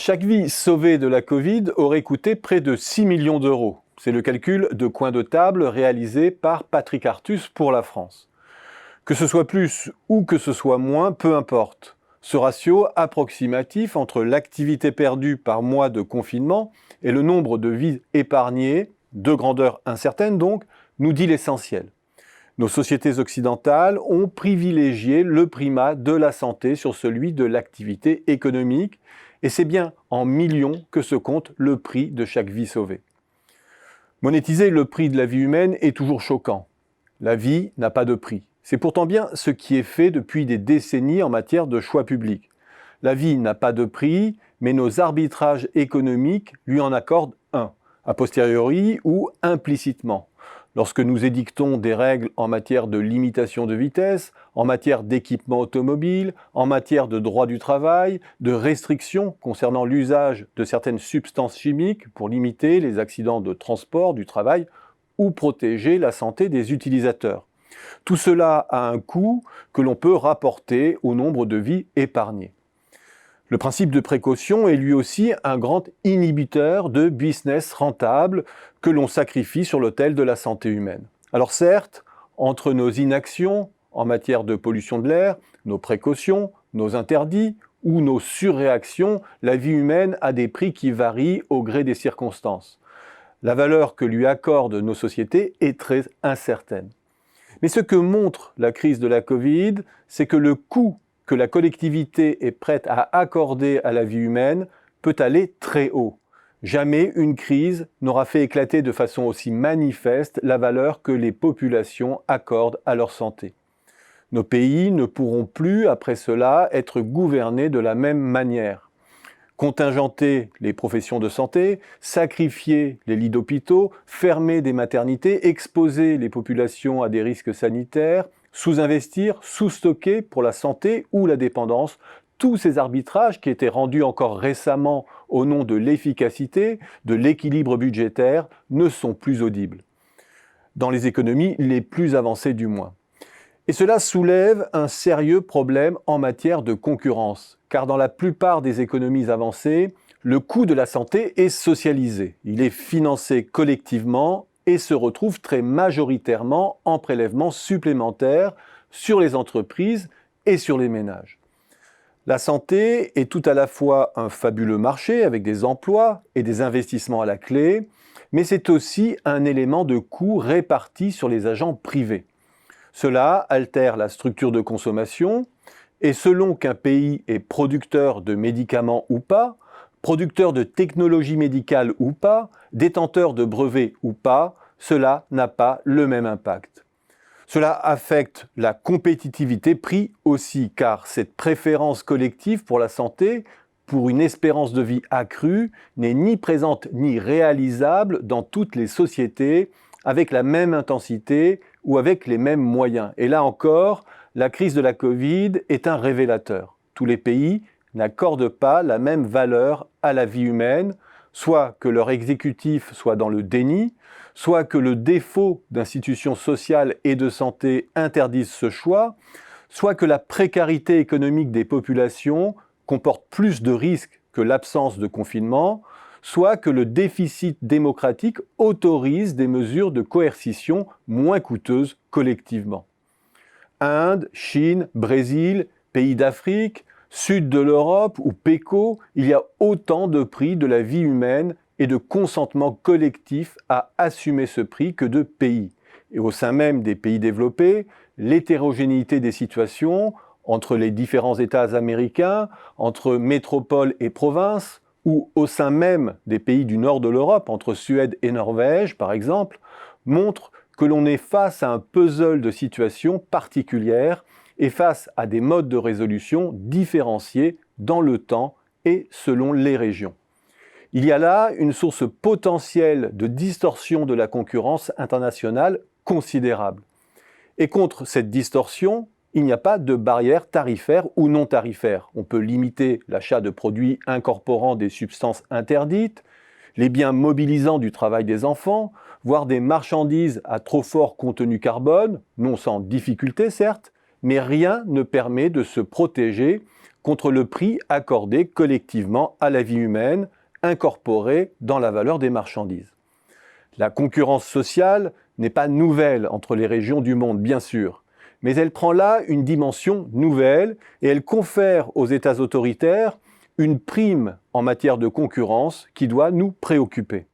Chaque vie sauvée de la Covid aurait coûté près de 6 millions d'euros. C'est le calcul de coin de table réalisé par Patrick Artus pour la France. Que ce soit plus ou que ce soit moins, peu importe. Ce ratio approximatif entre l'activité perdue par mois de confinement et le nombre de vies épargnées, de grandeur incertaine donc, nous dit l'essentiel. Nos sociétés occidentales ont privilégié le primat de la santé sur celui de l'activité économique, et c'est bien en millions que se compte le prix de chaque vie sauvée. Monétiser le prix de la vie humaine est toujours choquant. La vie n'a pas de prix. C'est pourtant bien ce qui est fait depuis des décennies en matière de choix publics. La vie n'a pas de prix, mais nos arbitrages économiques lui en accordent un, a posteriori ou implicitement. Lorsque nous édictons des règles en matière de limitation de vitesse, en matière d'équipement automobile, en matière de droit du travail, de restrictions concernant l'usage de certaines substances chimiques pour limiter les accidents de transport, du travail ou protéger la santé des utilisateurs. Tout cela a un coût que l'on peut rapporter au nombre de vies épargnées. Le principe de précaution est lui aussi un grand inhibiteur de business rentable que l'on sacrifie sur l'autel de la santé humaine. Alors certes, entre nos inactions en matière de pollution de l'air, nos précautions, nos interdits ou nos surréactions, la vie humaine a des prix qui varient au gré des circonstances. La valeur que lui accordent nos sociétés est très incertaine. Mais ce que montre la crise de la Covid, c'est que le coût que la collectivité est prête à accorder à la vie humaine peut aller très haut. Jamais une crise n'aura fait éclater de façon aussi manifeste la valeur que les populations accordent à leur santé. Nos pays ne pourront plus, après cela, être gouvernés de la même manière. Contingenter les professions de santé, sacrifier les lits d'hôpitaux, fermer des maternités, exposer les populations à des risques sanitaires, sous-investir, sous-stocker pour la santé ou la dépendance, tous ces arbitrages qui étaient rendus encore récemment au nom de l'efficacité, de l'équilibre budgétaire, ne sont plus audibles. Dans les économies les plus avancées du moins. Et cela soulève un sérieux problème en matière de concurrence, car dans la plupart des économies avancées, le coût de la santé est socialisé. Il est financé collectivement et se retrouve très majoritairement en prélèvements supplémentaires sur les entreprises et sur les ménages. La santé est tout à la fois un fabuleux marché avec des emplois et des investissements à la clé, mais c'est aussi un élément de coût réparti sur les agents privés. Cela altère la structure de consommation et selon qu'un pays est producteur de médicaments ou pas, producteur de technologies médicales ou pas, détenteur de brevets ou pas, cela n'a pas le même impact. Cela affecte la compétitivité prix aussi, car cette préférence collective pour la santé, pour une espérance de vie accrue, n'est ni présente ni réalisable dans toutes les sociétés avec la même intensité ou avec les mêmes moyens. Et là encore, la crise de la Covid est un révélateur. Tous les pays n'accordent pas la même valeur à la vie humaine, soit que leur exécutif soit dans le déni, soit que le défaut d'institutions sociales et de santé interdise ce choix, soit que la précarité économique des populations comporte plus de risques que l'absence de confinement, soit que le déficit démocratique autorise des mesures de coercition moins coûteuses collectivement. Inde, Chine, Brésil, pays d'Afrique, sud de l'Europe ou PECO, il y a autant de prix de la vie humaine et de consentement collectif à assumer ce prix que de pays. Et au sein même des pays développés, l'hétérogénéité des situations entre les différents États américains, entre métropole et province, ou au sein même des pays du nord de l'Europe, entre Suède et Norvège par exemple, montre que l'on est face à un puzzle de situations particulières et face à des modes de résolution différenciés dans le temps et selon les régions. Il y a là une source potentielle de distorsion de la concurrence internationale considérable. Et contre cette distorsion, il n'y a pas de barrière tarifaire ou non tarifaire. On peut limiter l'achat de produits incorporant des substances interdites, les biens mobilisants du travail des enfants, voire des marchandises à trop fort contenu carbone, non sans difficulté certes, mais rien ne permet de se protéger contre le prix accordé collectivement à la vie humaine, incorporé dans la valeur des marchandises. La concurrence sociale n'est pas nouvelle entre les régions du monde, bien sûr, mais elle prend là une dimension nouvelle et elle confère aux États autoritaires une prime en matière de concurrence qui doit nous préoccuper.